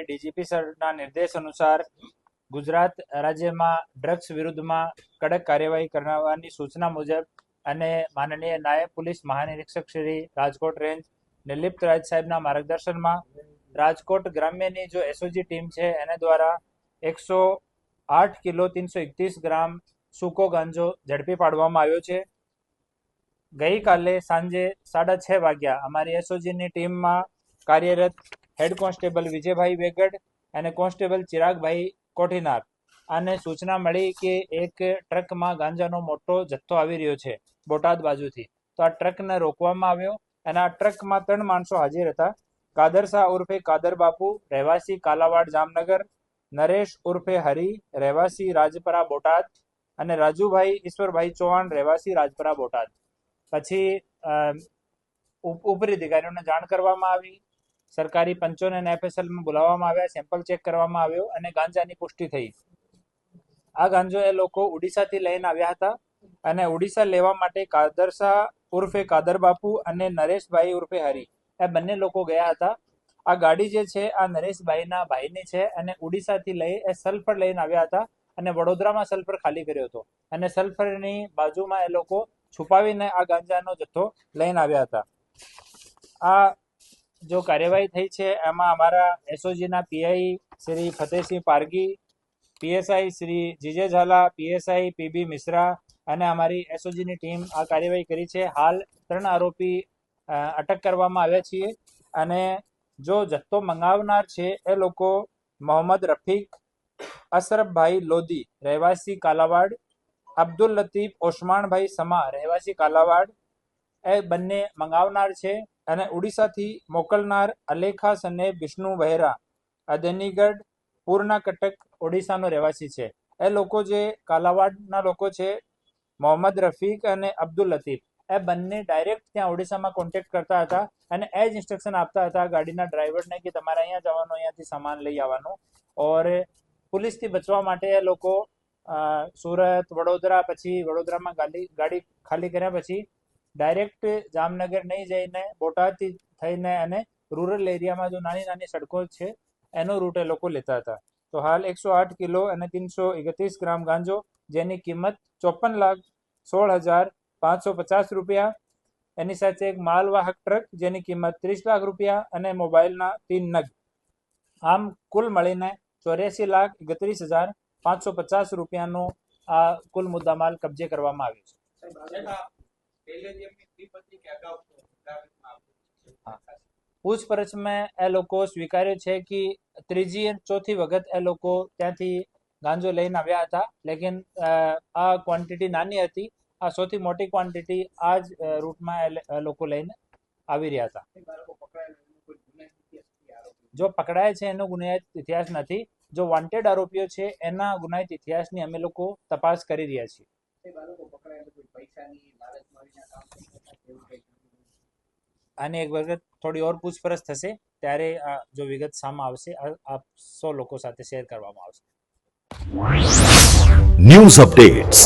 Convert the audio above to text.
DGP સરના નિર્દેશ અનુસાર ગુજરાત રાજ્યમાં ડ્રગ્સ વિરુદ્ધમાં કડક કાર્યવાહી કરવાની સૂચના મુજબ અને માનનીય નાયબ પોલીસ મહાનિરીક્ષક શ્રી રાજકોટ રેન્જ નિર્લિપ્ત રાજ સાહેબના માર્ગદર્શનમાં રાજકોટ ગ્રામ્યની જો એસઓજી ટીમ છે એને દ્વારા 108 કિલો 331 ગ્રામ સૂકો ગાંજો ઝડપી પાડવામાં આવ્યો છે। ગઈકાલે સાંજે 6:30 વાગ્યા અમારી એસઓજીની ટીમમાં કાર્યરત હેડ કોન્સ્ટેબલ વિજયભાઈ વેગડ અને કોન્સ્ટેબલ ચિરાગભાઈ કોઠીનાર આને સૂચના મળી કે એક ટ્રકમાં ગાંજાનો મોટો જથ્થો આવી રહ્યો છે બોટાદ બાજુથી। તો આ ટ્રકને રોકવામાં આવ્યો અને આ ટ્રકમાં 3 માણસો હાજર હતા। કાદર શાહ ઉર્ફે કાદર બાપુ રહેવાસી કાલાવાડ જામનગર, નરેશ ઉર્ફે હરી રહેવાસી રાજપરા બોટાદ અને રાજુભાઈ ઈશ્વરભાઈ ચૌહાણ રહેવાસી રાજપરા બોટાદ। પછી ઉપરી અધિકારીઓને જાણ કરવામાં આવી, સરકારી પંચોને અને એફએસએલમાં બોલાવવામાં આવ્યા, સેમ્પલ ચેક કરવામાં આવ્યો અને ગાંજાની પુષ્ટિ થઈ। આ ગાંજો એ લોકો ઓડિશાથી લઈને આવ્યા હતા અને ઓડિશા લેવા માટે કાદર શાહ ઉર્ફે કાદર બાપુ અને નરેશભાઈ ઉર્ફે હરી એ બંને લોકો ગયા હતા। આ ગાડી જે છે આ નરેશભાઈના ભાઈની છે અને ઓડિશાથી લઈ એ સલ્ફર લઈને આવ્યા હતા અને વડોદરામાં સલ્ફર ખાલી કર્યો હતો અને સલ્ફરની બાજુમાં એ લોકો છુપાવીને આ ગાંજાનો જથ્થો લઈને આવ્યા હતા। આ જો કાર્યવાહી થઈ છે એમાં અમારા એસઓજીના PI Shri Fatehsinh Pargi, PSI Shri GJ Jhala, PSI PB Mishra અને અમારી એસઓજીની ટીમ આ કાર્યવાહી કરી છે। હાલ 3 આરોપી અટક કરવામાં આવ્યા છીએ અને જો જથ્થો મંગાવનાર છે એ લોકો મોહમ્મદ રફીક અશરફભાઈ લોધી રહેવાસી કાલાવાડ, અબ્દુલ લતીફ ઓસમાણભાઈ સમા રહેવાસી કાલાવાડ એ બંને મંગાવનાર છે અને ઓડિશાથી મોકલનાર અલેખા સને વિષ્ણુ વહેરા અદનીગઢ પૂર્ણા કટક ઓડિશાનો રહેવાસી છે। એ લોકો જે કાલાવાડના લોકો છે મોહમ્મદ રફીક અને અબ્દુલ લતીફ એ બંને ડાયરેક્ટ ત્યાં ઓડિશામાં કોન્ટેક્ટ કરતા હતા અને એ જ ઇન્સ્ટ્રક્શન આપતા હતા ગાડીના ડ્રાઈવરને કે તમારે અહીંયા જવાનું, અહીંયાથી સામાન લઈ આવવાનું। ઓર પોલીસથી બચવા માટે એ લોકો સુરત, વડોદરા, પછી વડોદરામાં ગાડી ખાલી કર્યા પછી ડાયરેક્ટ જામનગર નહીં જઈને બોટાદથી થઈને અને રૂરલ એરિયામાં જો નાની નાની સડકો છે એનો રૂટ એ લોકો લેતા હતા। તો હાલ 108 કિલો અને 331 ગ્રામ ગાંજો જેની કિંમત 54,16,550 રૂપિયા, એની સાથે એક માલવાહક ટ્રક જેની કિંમત 30 લાખ રૂપિયા અને મોબાઈલના 3 નગ, આમ કુલ મળીને 84,31,550 રૂપિયાનો આ કુલ મુદ્દામાલ કબજે કરવામાં આવ્યો છે। પૂછપરછ મેં એ લોકો સ્વીકાર્યો છે કે ત્રીજી અને ચોથી વખત એ લોકો ત્યાંથી ગાંજો લઈને આવ્યા હતા, લેકિન આ ક્વોન્ટિટી નાની હતી। આ સૌથી મોટી ક્વોન્ટિટી આ જ રૂટમાં એ લોકો લઈને આવી રહ્યા હતા। જો પકડાય છે એનો ગુનાહિત ઇતિહાસ નથી, જો વોન્ટેડ આરોપીઓ છે એના ગુનાહિત ઇતિહાસની અમે લોકો તપાસ કરી રહ્યા છીએ। આની એક વખત થોડી ઓર પૂછપરછ થશે ત્યારે જો વિગત સામે આવશે આપ 100 લોકો સાથે શેર કરવામાં આવશે। News updates.